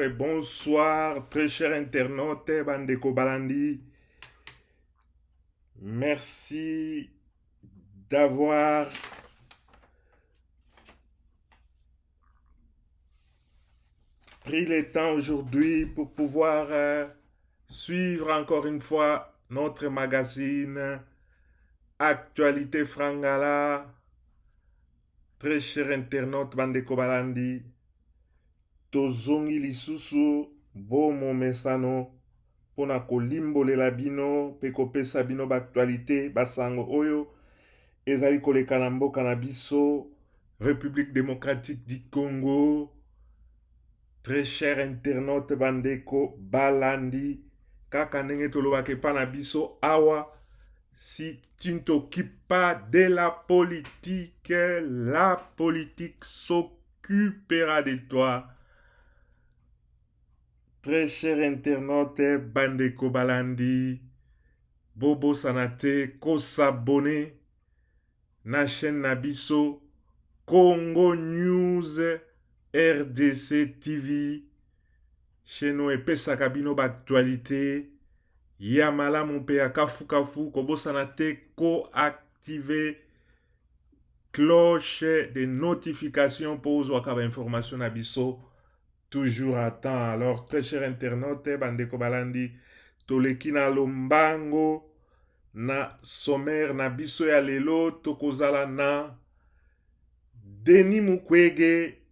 et bonsoir, très chers internautes, Bandeko Balandi. Merci d'avoir pris le temps aujourd'hui pour pouvoir suivre encore une fois notre magazine Actualité Frangala. Très chers internautes, Bandeko Balandi. Tozongi lisusu, bomo mesano. Pona kolimbolela bino pe kopesa bino baaktualité basango oyo ezali koleka na mboka na biso République démocratique du Congo. Très cher internaute bandeko balandi, kaka ndenge tolobaka epa na biso awa, si tu ne t'occupes pas de la politique s'occupera de toi. Très cher internaute bandeko balandi, bobo sanate ko s'abonner na chaîne nabiso Congo News RDC TV, chaîne epesaka bino baaktualité ya malamu mpe ya kafu kobosana te ko activer cloche de notification pour ozwaka bainformation na biso toujours à temps. Alors très cher internaute bandeko balandi, toleki na lombango na sommaire na biso ya lelo tokozala na Denis Mukwege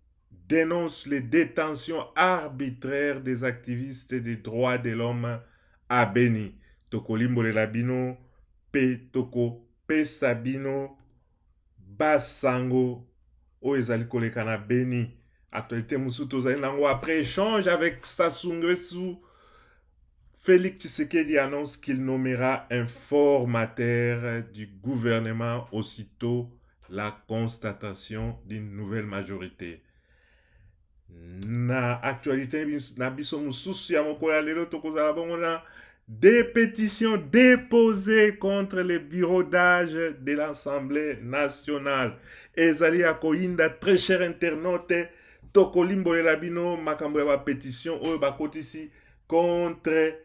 dénonce les détentions arbitraires des activistes des droits de l'homme à Beni. Tokolimbolela bino pe toko pesa bino basango o ezali koleka na Beni. Actualité musu tozali nango après échange avec Sassou Nguesso. Félix Tshisekedi annonce qu'il nommera un formateur du gouvernement aussitôt la constatation d'une nouvelle majorité. Na actualité na biso mususu ya mokolo ya lelo tokozala bongo na des pétitions déposées contre le bureau d'âge de l'Assemblée nationale. Ezali ya koyinda très cher internaute tokolimbolela bino makambo ya ba pétition oyo bakotisi contre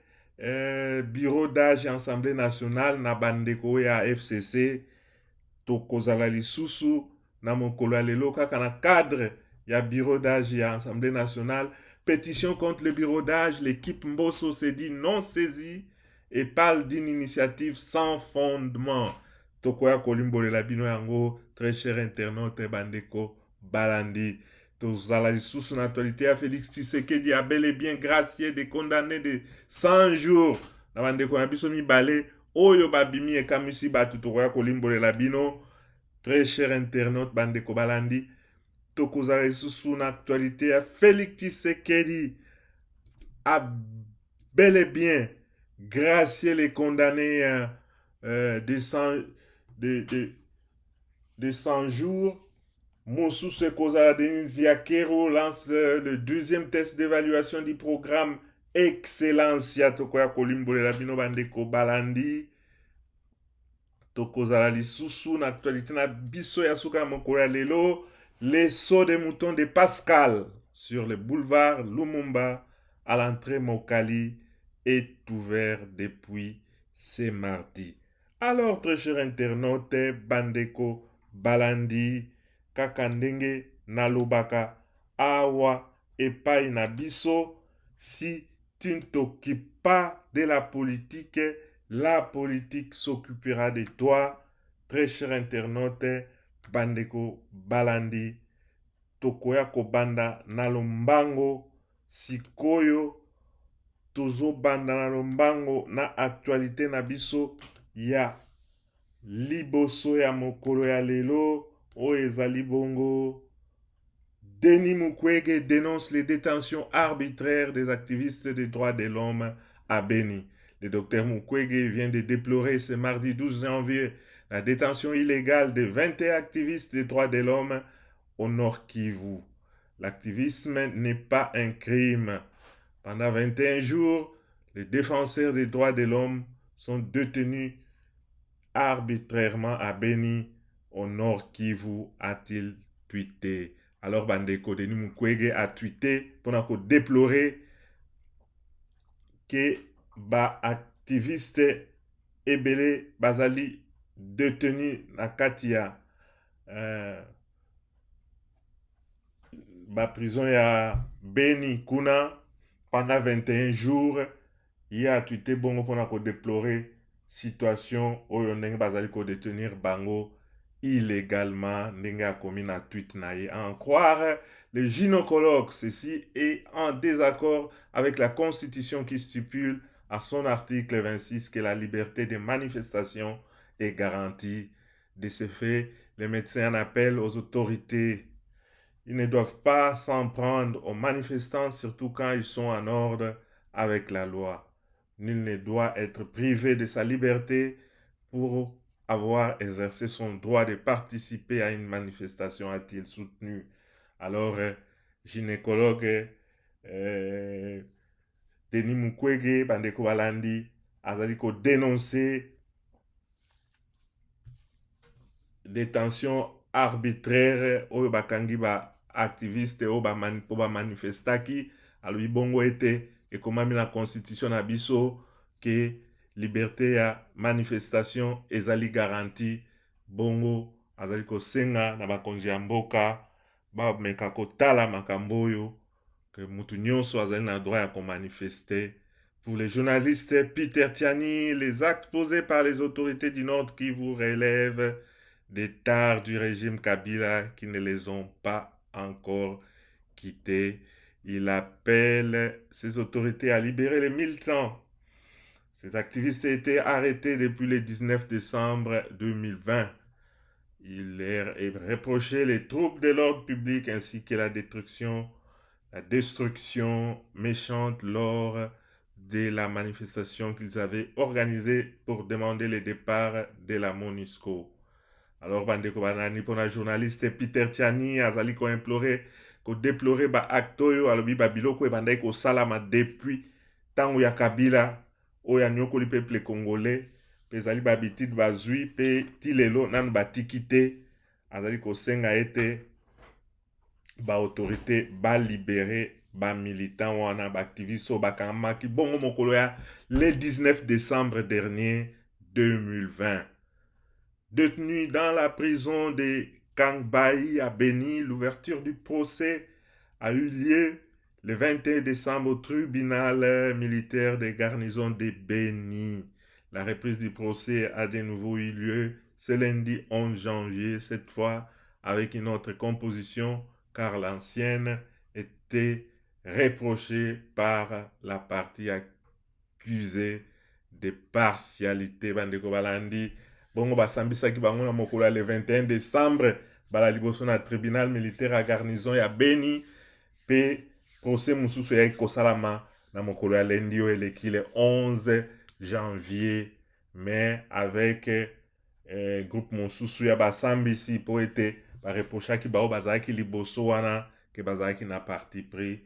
bureau d'âge ya Assemblée nationale na bandeko ya FCC. Tokozala lisusu na mokolo ya lelo kaka na cadre ya bureau d'âge ya Assemblée nationale. Pétition contre le bureau d'âge, l'équipe Mbosso s'est dit non saisie et parle d'une initiative sans fondement. Tokoya kolimbolela bino yango très cher internaute bandeko balandi. Tozala lisusu na actualité ya Félix Tshisekedi a bel et bien gracié des condamnés de 100 jours na bandeko na biso mibale oyo babimi ekamisi bato. Tokoya kolimbolela bino très cher internaute bandeko balandi. Tokozala lisusu na actualité ya Félix Tshisekedi a bel et bien gracié les condamnés de 100 jours. Moussou Sekozala Denis Diakero lance le 12e test d'évaluation du programme Excellencia. Tokoya kolimbolela bino bandeko balandi. Tokozala lisusu na actualité na biso ya suka mokolo ya lelo. Les sauts des moutons de Pascal sur le boulevard Lumumba à l'entrée Mokali est ouvert depuis ce mardi. Alors, très chers internautes, bandeko balandi, kakandenge nalobaka awa epai na biso, si tu ne t'occupes pas de la politique s'occupera de toi. Très chers internautes, bandeko balandi, tokoya kobanda na lombango sikoyo. Tozo banda na lombango na actualité na biso ya liboso ya mokolo ya lelo oyo ezali bongo. Denis Mukwege dénonce les détentions arbitraires des activistes des droits de l'homme à Beni. Le docteur Mukwege vient de déplorer ce mardi 12 janvier la détention illégale de 21 activistes des droits de l'homme au Nord Kivu. L'activisme n'est pas un crime. Pendant 21 jours, les défenseurs des droits de l'homme sont détenus arbitrairement à Beni, au Nord Kivu, a-t-il tweeté. Alors bandeko Denis Mukwege a tweeté pour déplorer que ba activiste ebele bazali détenu na kati ya ba prison ya Beni kuna pendant 21 jours. Il a tweeté bongo pour déplorer situation oyo ndenge bazali ko détenir bango illégalement, ndenge a commis na tweet na ye. En croire le gynécologue, ceci est en désaccord avec la constitution qui stipule à son article 26 que la liberté de manifestation est garantie. De ce fait, les médecins en appellent aux autorités. Ils ne doivent pas s'en prendre aux manifestants, surtout quand ils sont en ordre avec la loi. Nul ne doit être privé de sa liberté pour avoir exercé son droit de participer à une manifestation, a-t-il soutenu. Alors, gynécologue Denis Mukwege bandeko balandi azali ko dénoncer détention arbitraire oyo bakangi ba activiste oyo ba manifestaki alobi bongo ete ekomami na constitution na biso ke liberté ya manifestation ezali garanti. Bongo azali kosenga na bakonzi ya mboka bameka kotala makambo oyo ke mutu nyonso azali na droit ya komanifester. Pour les journalistes Peter Tiani, les actes posés par les autorités du Nord Kivu relèvent des tares du régime Kabila qui ne les ont pas encore quittés. Il appelle ces autorités à libérer les militants. Ces activistes étaient arrêtés depuis le 19 décembre 2020. Il leur est reproché les troubles de l'ordre public ainsi que la destruction méchante lors de la manifestation qu'ils avaient organisée pour demander le départ de la MONUSCO. Alors bandeko banani pour la journaliste Peter Tiani azali ko implorer ko déplorer ba acte oyo alobi ba biloko ebandai ko salama depuis tango ya Kabila oya nyokoli peuple congolais pezali ba habitude bazui pe tilelo nanu batikite azali ko senga ete ba autorité ba libérer ba militant wana ba activiste ba kamaki bongo mokolo ya le 19 décembre dernier 2020. Détenu dans la prison de Kangbayi à Beni, l'ouverture du procès a eu lieu le 21 décembre au tribunal militaire des garnisons de Beni. La reprise du procès a de nouveau eu lieu ce lundi 11 janvier, cette fois avec une autre composition, car l'ancienne était reprochée par la partie accusée de partialité. Bandeko balandi bongo basambisaki bango na mokolo le 21 décembre bala liboso na tribunal militaire à garnison ya Beni pe procès mususu ya kosalama na mokolo ya lundi oyo eleki le 11 janvier, mais avec groupe mosusu ya basambisi po ete bareprochaki bao bazalaki liboso wana ke bazalaki na parti pris.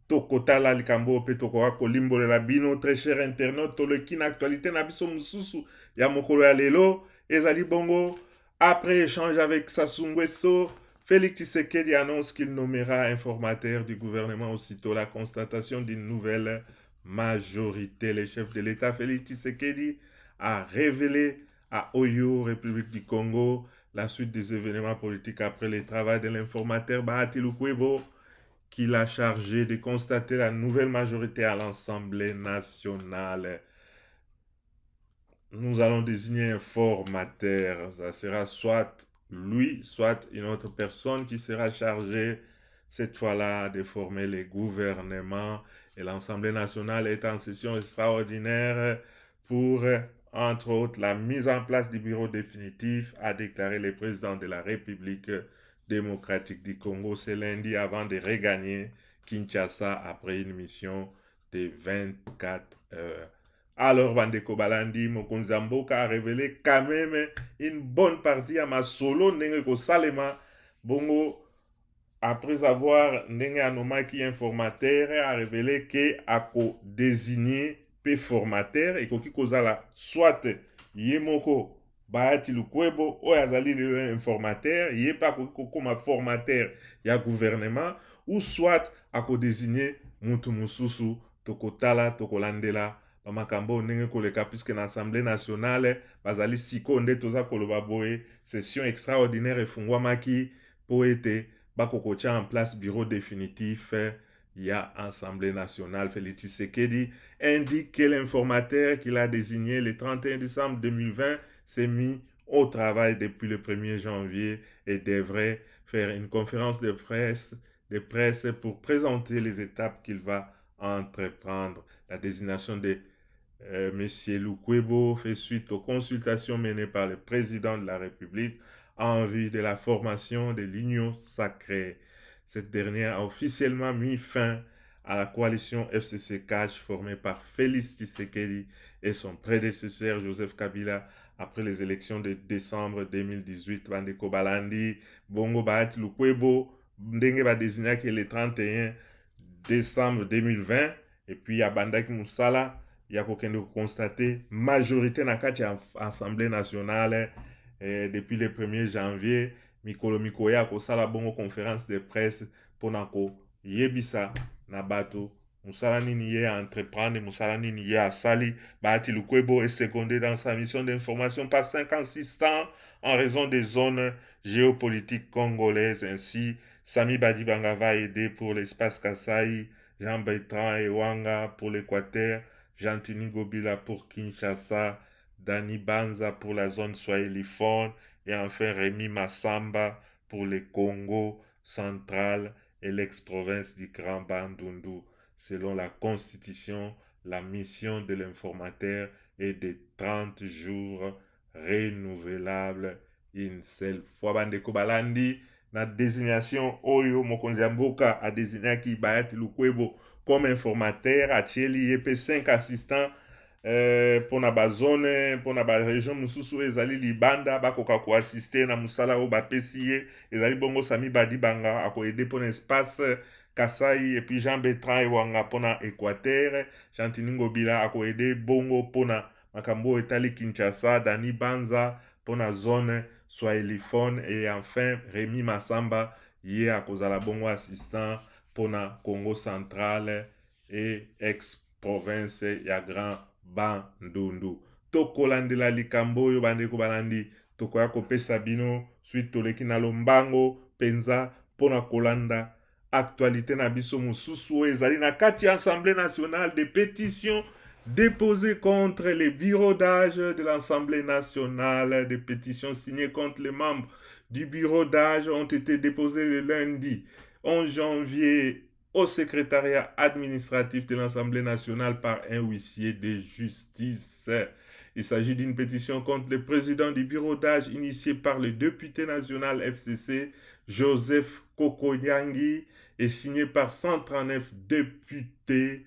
Tokotala likambo pe tokoka kolimbolela bino très cher internaute toleki na actualité na biso mususu ya mokolo ya lelo ezali bongo. Après échange avec Sassou Nguesso, Félix Tshisekedi annonce qu'il nommera informateur du gouvernement aussitôt la constatation d'une nouvelle majorité. Le chef de l'État Félix Tshisekedi a révélé à Oyo, République du Congo, la suite des événements politiques après le travail de l'informateur Bahati Lukwebo, qu'il a chargé de constater la nouvelle majorité à l'Assemblée nationale. Nous allons désigner un formateur. Ça sera soit lui, soit une autre personne qui sera chargée cette fois-là de former les gouvernements. Et l'Assemblée nationale est en session extraordinaire pour, entre autres, la mise en place du bureau définitif, a déclaré le président de la République démocratique du Congo ce lundi avant de regagner Kinshasa après une mission de 24 heures. Alors bandeko balandi mokonzi ya mboka a révélé quand même une bonne partie à masolo ndenge ko salema bongo après avoir ndenge anomaki informateur a révélé que ako désigner pe formateur et koki kozala soit yemoko Bahati Lukwebo, oyo azali le informateur, ye pa comme formateur ya gouvernement, ou soit akodésigner mutu mususu tokotala tokolandela bamakambo ndenge koleka, puisque na Assemblée nationale bazali siko nde toza koloba boye session extraordinaire efungwamaki po ete bakokotia en place bureau définitif ya Assemblée nationale. Félix Tshisekedi indique que l'informateur qu'il a désigné le 31 décembre 2020 s'est mis au travail depuis le 1er janvier et devrait faire une conférence de presse pour présenter les étapes qu'il va entreprendre. La désignation de M. Lukwebo fait suite aux consultations menées par le président de la République en vue de la formation de l'Union sacrée. Cette dernière a officiellement mis fin à la coalition FCC-CAJ formée par Félix Tshisekedi et son prédécesseur Joseph Kabila après les élections de décembre 2018. Bandeko Balandi, Bongo Bahati Lukwebo, ndenge ba désigné le 31 décembre 2020, et puis ya bandaki Moussala, ya kokende constater majorité na kati ya Assemblée nationale depuis le 1er janvier. Mikolo mikoya kosala bongo conférence de presse pona ko yebisa na bato musala nini ye a entreprendre, musala nini ye a sali. Bahati Lukwebo est secondé dans sa mission d'information par 5 assistants en raison des zones géopolitiques congolaises. Ainsi, Sami Badibanga va aider pour l'espace Kasai, Jean-Bertrand Ewanga pour l'Équateur, Jean-Tini Gobila pour Kinshasa, Dani Banza pour la zone swahiliphone, et enfin Rémi Massamba pour le Congo central et l'ex-province du Grand Bandundu. Selon la Constitution, la mission de l'informateur est de 30 jours renouvelable une seule fois. Bandeko Balandi, na désignation Oyo Mokonzi a désigné qui Bahati Lukwebo comme informateur, a Tcheli EP 5 assistants pour na zone, pour na région mususu ezali libanda bakoka ko assister na musala o bapesi ye, ezali bongo Sami Badibanga ako aider pour espace Kasai, et puis Jean-Bertrand Ewanga pour na Équateur, Jean-Tini Ngobila ako aider bongo pour na makambo etali Kinshasa, Dani Banza pour na zone swahiliphone, et enfin Rémi Massamba ye akozala bongo assistant pour na Congo central et ex-province ya Grand Bandundu. Tokolandela likambo oyo bandeko balandi, tokoya kopesa bino suite toleki na lombango penza pona kolanda actualité na biso mususu ezali na kati Assemblée nationale. Des pétitions déposées contre les bureaux d'âge de l'Assemblée nationale. Des pétitions signées contre les membres du bureau d'âge ont été déposées le lundi 11 janvier au secrétariat administratif de l'Assemblée nationale par un huissier de justice. Il s'agit d'une pétition contre le président du bureau d'âge initiée par le député national FCC Joseph Kokonyangi et signée par 139 députés.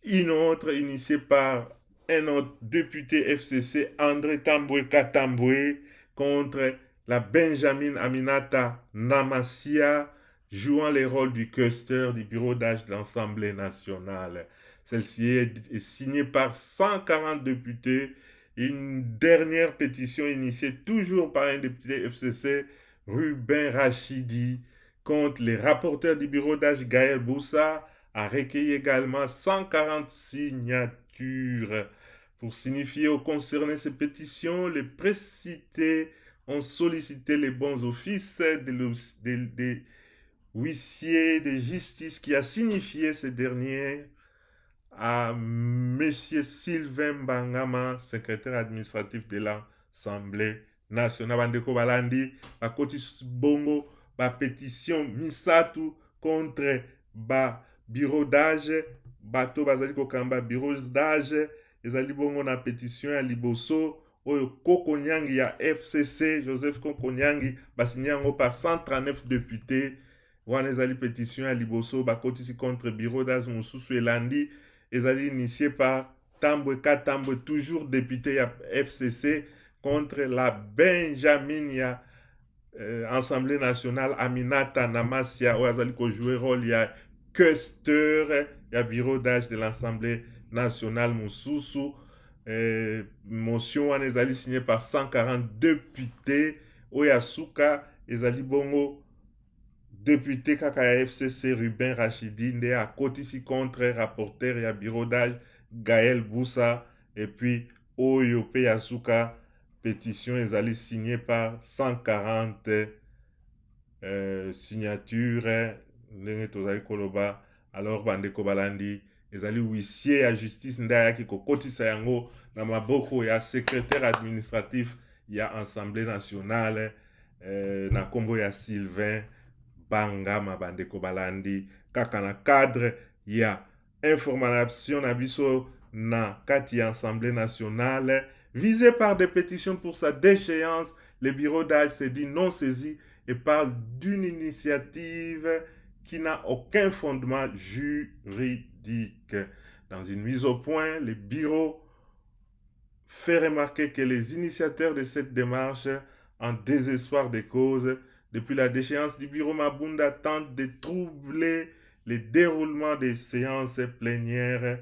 Une autre initiée par un autre député FCC André Tamboué Katamboué contre la Benjamin Aminata Namasia, jouant les rôles du questeur du bureau d'âge de l'Assemblée nationale. Celle-ci est signée par 140 députés. Une dernière pétition initiée toujours par un député FCC, Ruben Rachidi, contre les rapporteurs du bureau d'âge Gaël Boussa, a recueilli également 140 signatures. Pour signifier aux concernés ces pétitions, les précités ont sollicité les bons offices des huissiers de justice qui a signifié ces derniers à M. Sylvain Bangama, secrétaire administratif de l'Assemblée nationale. Bandeko Balandi, bakoti bongo, ba pétition misatu contre ba bureau d'âge, bato bazali kokamba bureau d'âge, ezali bongo na pétition ya liboso, oyo Kokonyangi ya FCC, Joseph Kokonyangi, basigné yango par 139 députés. Wana ezali pétition ya liboso, bakotisi contre bureau d'âge mususu elandi, ezali initié par Tambwe Katambwe, toujours député ya FCC, contre la Benjamin ya Assemblée nationale Aminata Namasia, oyo azali ko jouer rôle ya questeur ya bureau d'âge de l'Assemblée nationale mususu. motion wana ezali signé par 140 députés oyo ya suka ezali bongo député kaka ya FCC Ruben Rachidi nde akotisi contre rapporteur ya bureau d'âge Gaël Boussa et puis oyo pe ya suka pétition ezali signée par 140 signatures ndenge tozali koloba. Alors bandeko balandi ezali huissier ya justice nde ayaki kokotisa yango na maboko ya secrétaire administratif ya Assemblée nationale na kombo ya Sylvain Bangama. Bandeko balandi kaka na cadre ya information na biso na kati ya Assemblée nationale visé par des pétitions pour sa déchéance, le bureau d'âge s'est dit non saisi et parle d'une initiative qui n'a aucun fondement juridique. Dans une mise au point, le bureau fait remarquer que les initiateurs de cette démarche, en désespoir des causes, depuis la déchéance du bureau Mabunda, tentent de troubler le déroulement des séances plénières.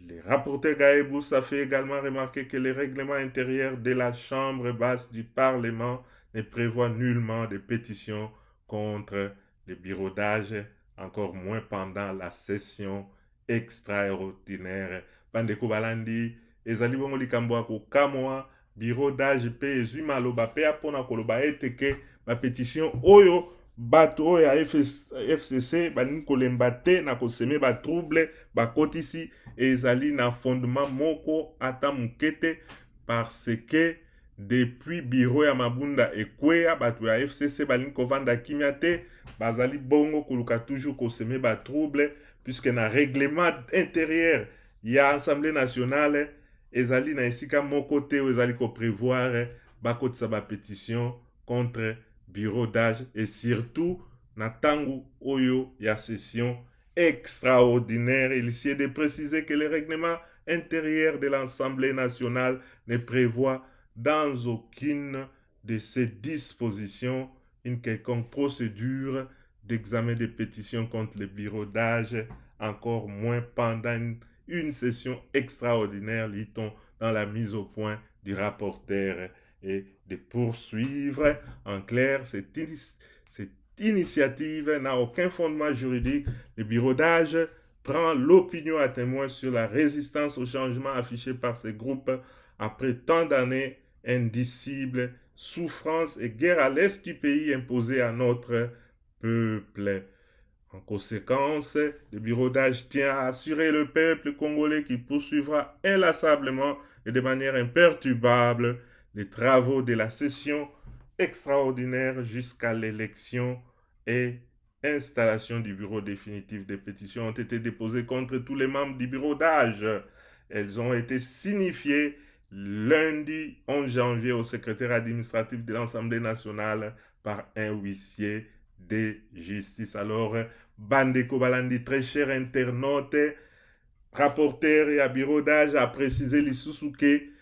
Le rapporteur Gaël Boussa fait également remarquer que le règlement intérieur de la Chambre basse du Parlement ne prévoit nullement de pétition contre le bureau d'âge, encore moins pendant la session extraordinaire. Bandeko balandi, ezali bongo likambo ya kokamwa bureau d'âge pe ezwi maloba pe apona koloba ete ke ba pétition oyo bato oyo ya FCC balingi kolemba te na koseme ba trouble bakotisi ezali na fondement moko ata mukete parce que depuis bureau ya Mabunda ekweya bato ya FCC balingi kovanda kimia te bazali bongo koluka toujours koseme ba trouble puisque na règlement intérieur ya Assemblée nationale ezali na esika moko te ezali ko prévoir bakotisa ba pétition contre bureau d'âge et surtout na tangu oyo ya session extraordinaire. Il s'y est de préciser que le règlement intérieur de l'Assemblée nationale ne prévoit dans aucune de ces dispositions une quelconque procédure d'examen des pétitions contre le bureau d'âge, encore moins pendant une session extraordinaire, lit-on dans la mise au point du rapporteur, et de poursuivre. En clair, cette initiative n'a aucun fondement juridique. Le bureau d'âge prend l'opinion à témoin sur la résistance au changement affichée par ces groupes après tant d'années indicibles, souffrances et guerre à l'est du pays imposées à notre peuple. En conséquence, le bureau d'âge tient à assurer le peuple congolais qu'il poursuivra inlassablement et de manière imperturbable les travaux de la session extraordinaire jusqu'à l'élection et installation du bureau définitif. Des pétitions ont été déposées contre tous les membres du bureau d'âge. Elles ont été signifiées lundi 11 janvier au secrétaire administratif de l'Assemblée nationale par un huissier de justice. Alors, Bandeko Balandi, très cher internaute, rapporteur et à bureau d'âge a précisé l'Issoussouke,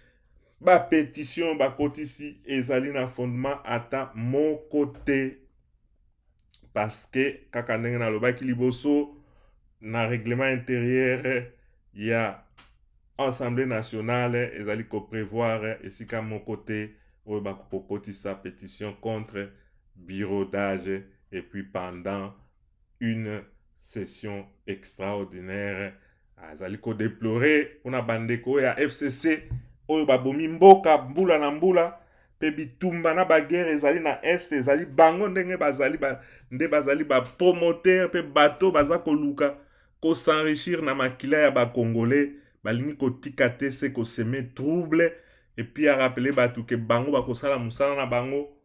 ba pétition, ba kotisi, ezali na fondement ata mon côté. Parce que, kaka ndenge na lobaki liboso, na règlement intérieur, il y a Assemblée nationale, ezali ko prévoir, esika mon côté, ou ba kotisa pétition contre bureau d'âge, et puis pendant une session extraordinaire, azali ko déplorer, on a bandeko ya FCC, oyo babomi mboka mbula na mbula, pe bitumba na baguerre ezali na est, ezali bango ndenge bazali nde bazali ba promoteur pe bato baza koluka ko s'enrichir na makila ya ba congolais, balingi kotika te se koseme trouble, et puis a rappeler bato ke bango bakosala musala na bango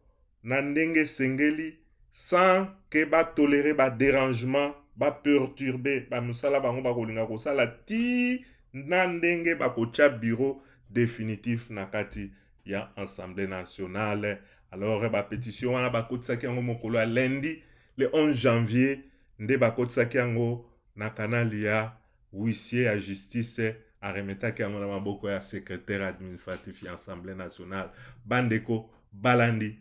na ndenge sengeli sans que ba tolérer ba dérangement, ba perturber ba musala bango bakolinga kosala ti na ndenge bakocha bureau définitif na kati ya Assemblée nationale. Alors ba pétition wana bakotisaki yango mokolo ya lundi le 11 janvier nde bakotisaki yango na kanali ya huissier ya justice aremetaki yango na maboko ya secrétaire administratif ya Assemblée nationale. Bandeko balandi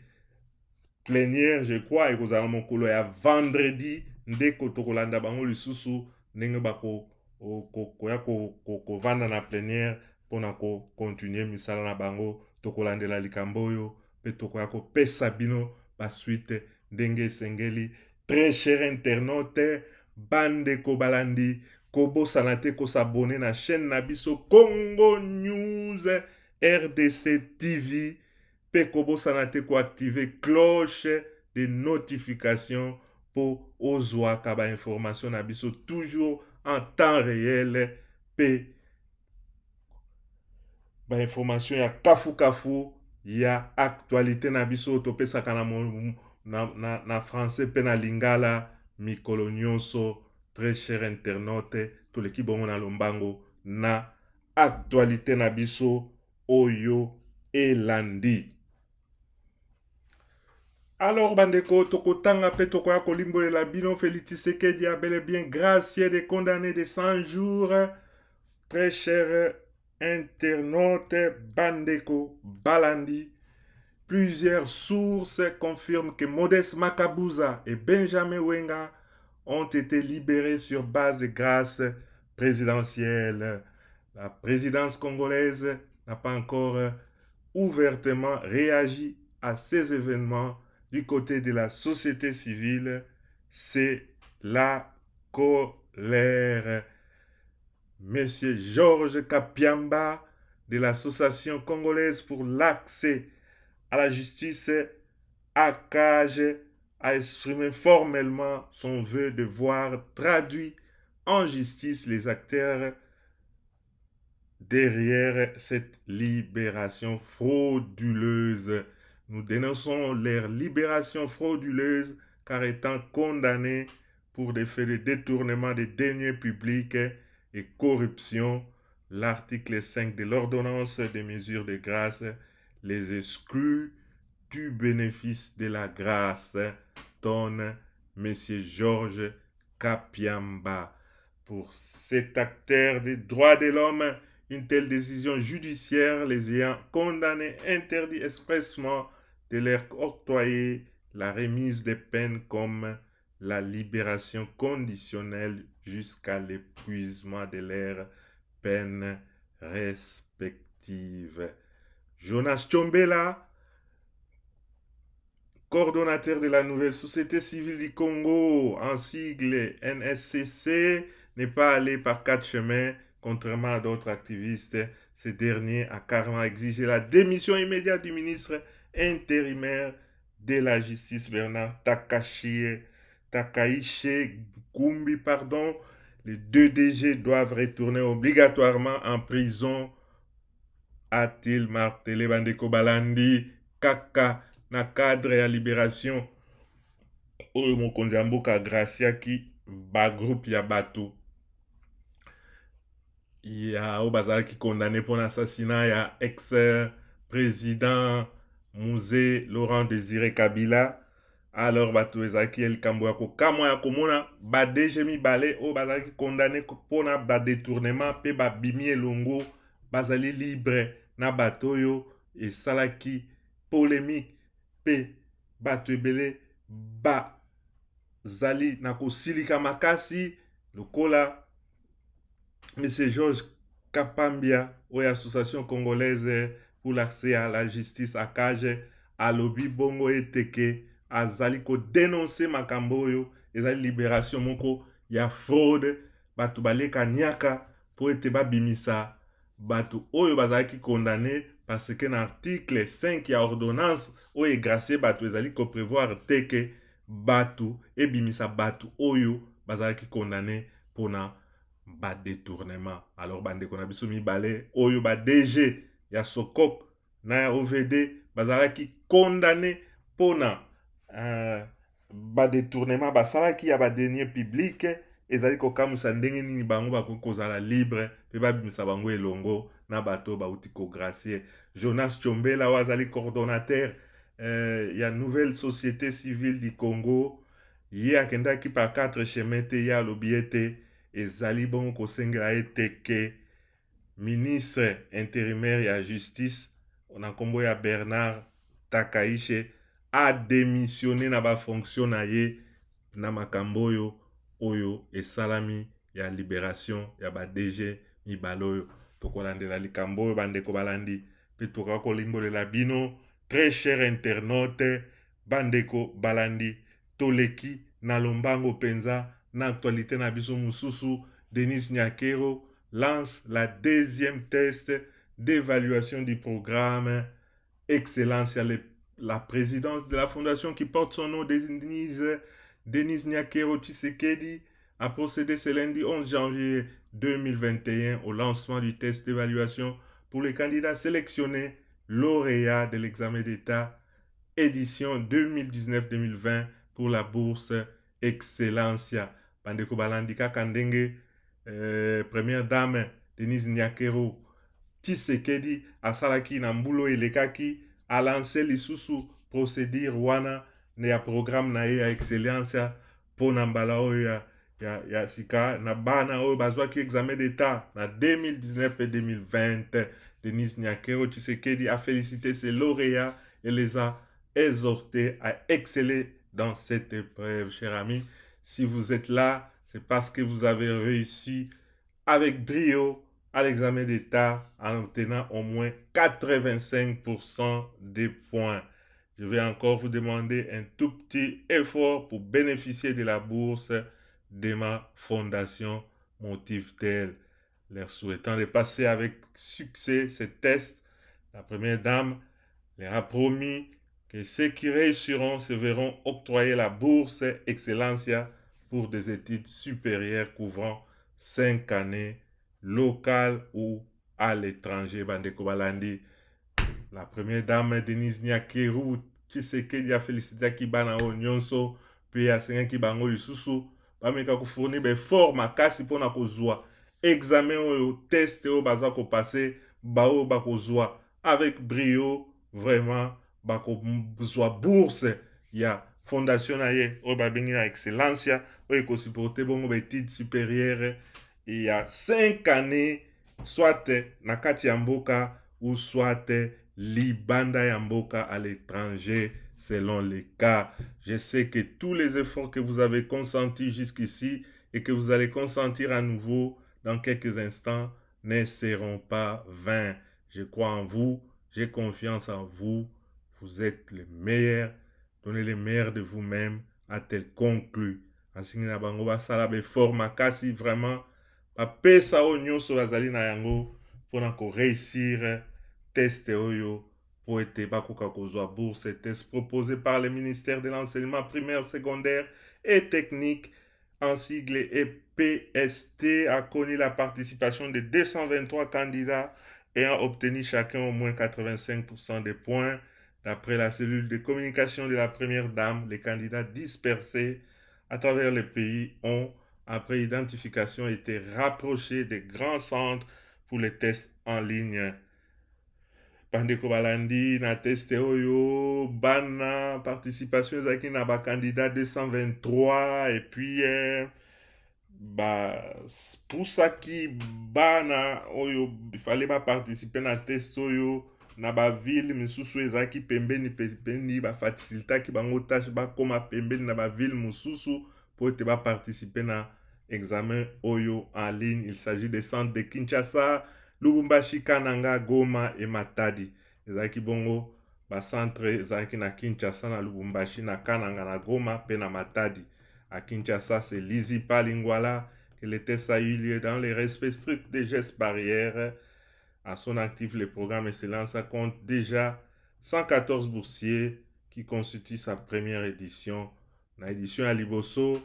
plénière, je crois, ekozala mokolo ya vendredi nde tokolanda bango lisusu ndenge bako koya kovanda na plénière mpona kocontinue misala na bango tokolandela likambo oyo mpe tokoya kopesa bino basuite ndenge esengeli. Très cher internaute, bandeko balandi, kobosana te kosabone na chaîne na biso Congo News RDC TV mpe kobosana te koactive cloche de notification pour ozwaka ba information na biso toujours en temps réel pe ba information ya kafu ya actualité na biso topesaka na français pe na lingala mikolo nyonso. Très cher internaute, toleki bongo na lombango na actualité na biso oyo elandi. Alors bandeko tokotanga pe tokoya kolimbolela bino Félix Tshisekedi a bel et bien gracié des condamnés de 100 jours. Très cher internaute, bandeko balandi, plusieurs sources confirment que Modeste Makabuza et Benjamin Wenga ont été libérés sur base de grâce présidentielle. La présidence congolaise n'a pas encore ouvertement réagi à ces événements. Du côté de la société civile, c'est la colère. Monsieur Georges Kapiamba de l'Association congolaise pour l'accès à la justice, ACAJ, a exprimé formellement son vœu de voir traduit en justice les acteurs derrière cette libération frauduleuse. Nous dénonçons leur libération frauduleuse car étant condamnés pour des faits de détournement des deniers publics et corruption, l'article 5 de l'ordonnance des mesures de grâce les exclut du bénéfice de la grâce, donne M. Georges Kapiamba. Pour cet acteur des droits de l'homme, une telle décision judiciaire les ayant condamnés interdit expressement de leur octroyer la remise des peines comme la libération conditionnelle jusqu'à l'épuisement de leurs peines respectives. Jonas Tchombela, coordonnateur de la nouvelle société civile du Congo, en sigle NSCC, n'est pas allé par 4 chemins, contrairement à d'autres activistes. Ce dernier a carrément exigé la démission immédiate du ministre intérimaire de la justice, Bernard Takaiche Gumbi. Les 2 DG doivent retourner obligatoirement en prison, a-t-il martelé bandeko balandi. Kaka na cadre ya libération oyo mokonzi ya mboka graciaki bagroupe ya bato ya oyo bazalaki condamné mpona assassinat ya ex-président Musée Laurent Désiré Kabila. Alors bato ezalaki likambo ya kokamwa ya komona badege mibale oyo bazalaki condamné mpona badetournement mpe babimi elongo bazali libre na bato oyo esalaki polémique pe bato ebele bazali na kosilika makasi lokola M. Georges Kapambia oyo association congolaise pour l'accès à la justice ACAJ alobi bongo eteke azali kodenonse makambo oyo ezali libération moko ya fraude, bato baleka niaka po ete babimisa bato oyo bazalaki condamné parce que na article 5 ya ordonnance oyo egracier bato ezali koprévoir teke bato ebimisa bato oyo bazalaki condamné mpona badetournement. Alors bandeko na biso mibale oyo ba DG ya Sokok na ya OVD bazalaki condamné mpona badetournement basalaki ya badenier public, ezali kokamusa ndenge nini bango bakoki kozala libre mpe babimisa bango elongo na bato bauti kogracier. Jonas Tchombela oyo azali coordonnateur ya nouvelle société civile du Congo, ye akendaki par 4 chemin te ye alobi ete ezali bongo kosengela ete ke ministre intérimaire ya justice na nkombo ya Bernard Takaiche a démissionné na ba fonction na ye na makambo oyo esalami ya libération ya ba DG mibale oyo. tokolandela likambo oyo bandeko balandi mpe tokakolimbolela bino. Très cher internaute, bandeko balandi toleki na lombango penza na actualité na biso mususu. Denis Nyakero lance la deuxième test d'évaluation du programme Excellence. La présidence de la fondation qui porte son nom, Denis Nyakero Tshisekedi, a procédé ce lundi 11 janvier 2021 au lancement du test d'évaluation pour les candidats sélectionnés lauréats de l'examen d'État édition 2019-2020 pour la bourse Excellencia. Bandeko balandika kandenge première dame Denise Nyakero Tshisekedi asalaki na mbulo elekaki a lancé lisusu procédure wana ne ya programme na ye ya Excellencia pona mbala oyo ya sika na bana oyo bazwaki examen d'État na 2019 et 2020. Denise Nyakero Tshisekedi a félicité ses lauréats et les a exhortés à exceller dans cette épreuve. Chers amis, si vous êtes là, c'est parce que vous avez réussi avec brio à l'examen d'État en obtenant au moins 85% des points. Je vais encore vous demander un tout petit effort pour bénéficier de la bourse de ma fondation Motive-Tel. Leur souhaitant de passer avec succès ces tests, la première dame leur a promis que ceux qui réussiront se verront octroyer la bourse Excellencia pour des études supérieures couvrant 5 années, locales ou à l'étranger. Bandeko balandi, la première dame Denise Nyakero Tshisekedi a félicité Kibana o nyonso pe asengaki bango lisusu bameka kofourni befort makasi mpona kozwa examen oyo test oyo baza kopase bao bakozwa avec brio. Vraiment bakozwa bourse ya fondation na ye oyo babengi na Excellencia oyo ekosupporte bongo baétude supérieure et ya 5 années soit na kati ya mboka ou soit libanda ya mboka à l'étranger selon les cas. Je sais que tous les efforts que vous avez consentis jusqu'ici et que vous allez consentir à nouveau dans quelques instants ne seront pas vains. Je crois en vous, j'ai confiance en vous, vous êtes les meilleurs, donnez les meilleurs de vous-même, a-t-elle conclu. Asingi na bango basala befort makasi vraiment bapesa oyo nyonso bazali na yango mpona koréussir test oyo po ete bakoka kozwa bourse. Test proposé par le ministère de l'enseignement primaire, secondaire et technique en sigle EPST a connu la participation de 223 candidats ayant obtenu chacun au moins 85% des points. D'après la cellule de communication de la première dame, les candidats dispersés à travers le pays ont, après identification, été rapprochés des grands centres pour les tests en ligne. Bandeko balandi na test oyo bana participation ezaki na ba candidat 223 et puis pusaki bana oyo fallait ba participer na test oyo na ba ville misusu ezaki pembeni ba facilitaki bango tâche ba koma pembeni na ba ville mususu pour ete ba participer na examen oyo en ligne. Il s'agit des centres de Kinshasa, Lubumbashi, Kananga, Goma et Matadi. Ezaki bongo ba centre ezaki na Kinshasa, na Lubumbashi, na Kananga, na Goma pe na Matadi. À Kinshasa, c'est Lizipa Lingwala que les tests a eu lieu dans les respects stricts des gestes barrières. À son actif, le programme Excellence compte déjà 114 boursiers qui constituent sa première édition. Na édition à Liboso,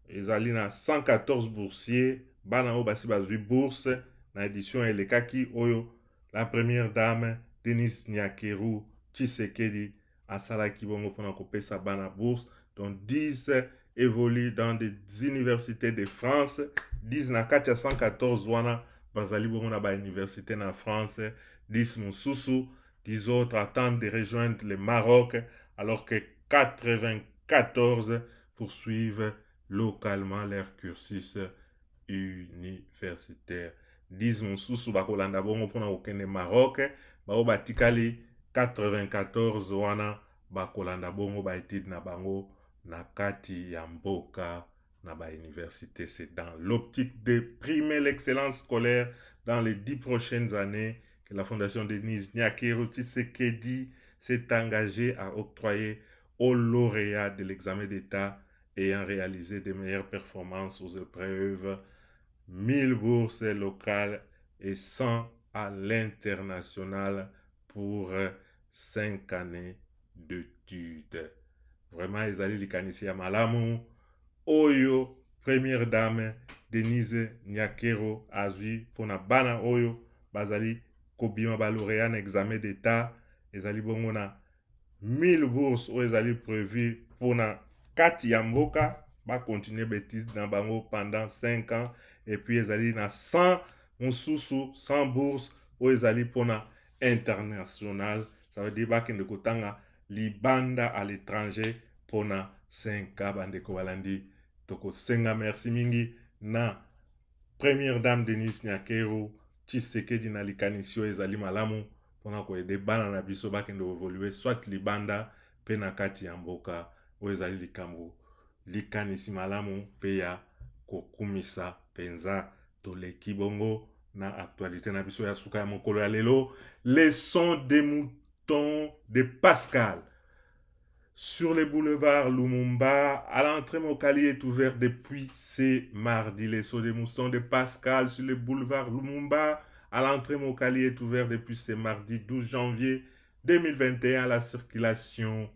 ezali na 114 boursiers, bana o basi bazui bourse. Na édition elekaki oyo la première dame Denis Nyakero Tshisekedi asalaki bongo pona kopesa bana bourse, dont 10 évoluent dans des universités de France, 10 na kati ya 114 wana bazali bongo na ba université na France, 10 mususu, 10 autres attendent de rejoindre le Maroc, alors que 94 poursuivent localement leur cursus universitaire. 10 mususu bakolanda bongo mpona kokende Maroc, bao batikali 94 wana bakolanda bongo ba étude na bango na kati ya mboka na ba université. C'est dans l'optique de primer l'excellence scolaire dans les 10 prochaines années que la Fondation Denise Nyakero Tshisekedi s'est engagée à octroyer aux lauréats de l'examen d'État ayant réalisé de meilleures performances aux épreuves 1000 bourses locales et 100 à l'international pour 5 années d'études. Vraiment, ils allaient likanisi ya malamu oyo première dame Denise Nyakero azwi pona bana oyo bazali kobima balauréat na examen d'état ezali bongo na 1000 bourses oyo ezali prévu pona kati ya mboka bakontinue bétise na bango pendant 5 ans et puis ezali na 100 mosusu 100 bourses oyo ezali pona international, ça veut dire bakende kotanga libanda à l'étranger pona 5 ans. Bandeko balandi tokosenga merci mingi na première dame Denise Nyakero Tshisekedi na likanisi oyo ezali malamu mpona koyede bana na biso bakende koevolue soit libanda mpe na kati ya mboka oyo ezali likambo likanisi malamu mpe ya kokumisa mpenza. Toleki bongo na actualité na biso ya suka ya mokolo ya lelo, leçon des moutons de Pascal. Sur les boulevards Lumumba, à l'entrée Mokali est ouvert depuis ce mardi. Les sauts des moutons de Pascal sur les boulevards Lumumba, à l'entrée Mokali est ouvert depuis ce mardi 12 janvier 2021 à la circulation.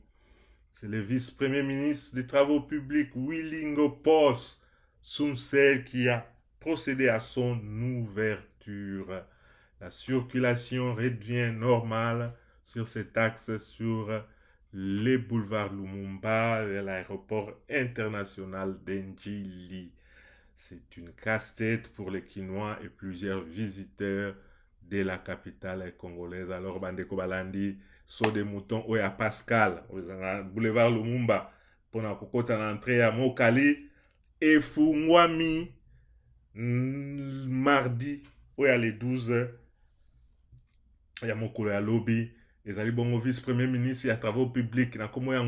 C'est le vice-premier ministre des Travaux publics, Willingo Post Sumsel, qui a procédé à son ouverture. La circulation redevient normale sur cet axe sur les boulevards Lumumba et l'aéroport international d'Ndjili. C'est une casse-tête pour les Quinois et plusieurs visiteurs de la capitale congolaise. Alors, Bandeko Balandi, saut des moutons, oya Pascal, boulevard Lumumba, pour na kokota na entrée à Mokali, et Fungwami, mardi, oya les 12, ya mokolo ya lobby. Ezali bongo vice-premier ministre ya travaux publics na komo ya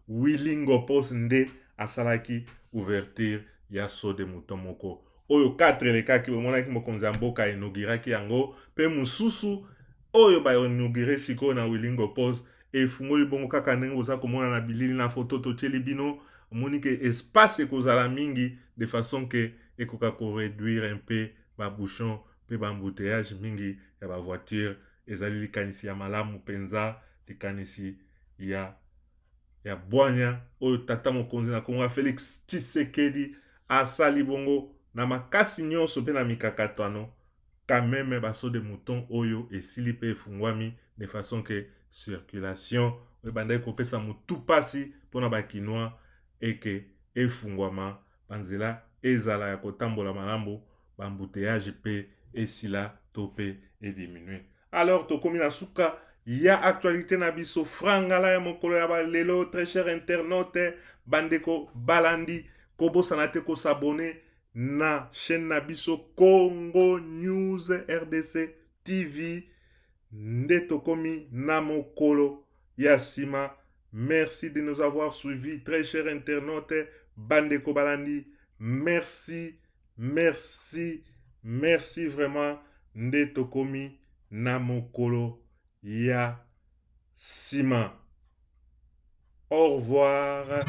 Willingo Post nde asalaki ouverture ya saut de mouton moko oyo 4 elekaki bomonaki mokonzi ya mboka inauguraki yango mpe mosusu oyo bainaugure sikoyo na Willingo Post efungoli bongo kaka ndenge oza komona na bilili na foto totieli bino. Omoni ke espace ekozala mingi de façon ke ekoka koréduire un peu babouchon mpe bambouteillage mingi ya bavoiture. Ezali likanisi ya malamu penza, likanisi ya bwanya oyo tata mokonzi na Kongo Félix Tshisekedi asali bongo na makasi nyonso pe na mikakatano quand même baso de mouton oyo esili pe efungwami de façon que circulation oyo bandaki kopesa mutu pasi mpona bakinois eke efungwama banzela ezala ya kotambola malamu bambouteillage pe esila to pe ediminue. Alors, tokomi na suka ya actualité na biso frangala ya mokolo ya balelo. Très cher internaute, bandeko balandi kobosana te ko s'abonner na chaîne na biso Congo News RDC TV. Nde tokomi na mokolo ya sima. Merci de nous avoir suivis, très cher internaute, bandeko balandi. Merci, merci, merci vraiment. Nde tokomi na mokolo ya sima. Au revoir.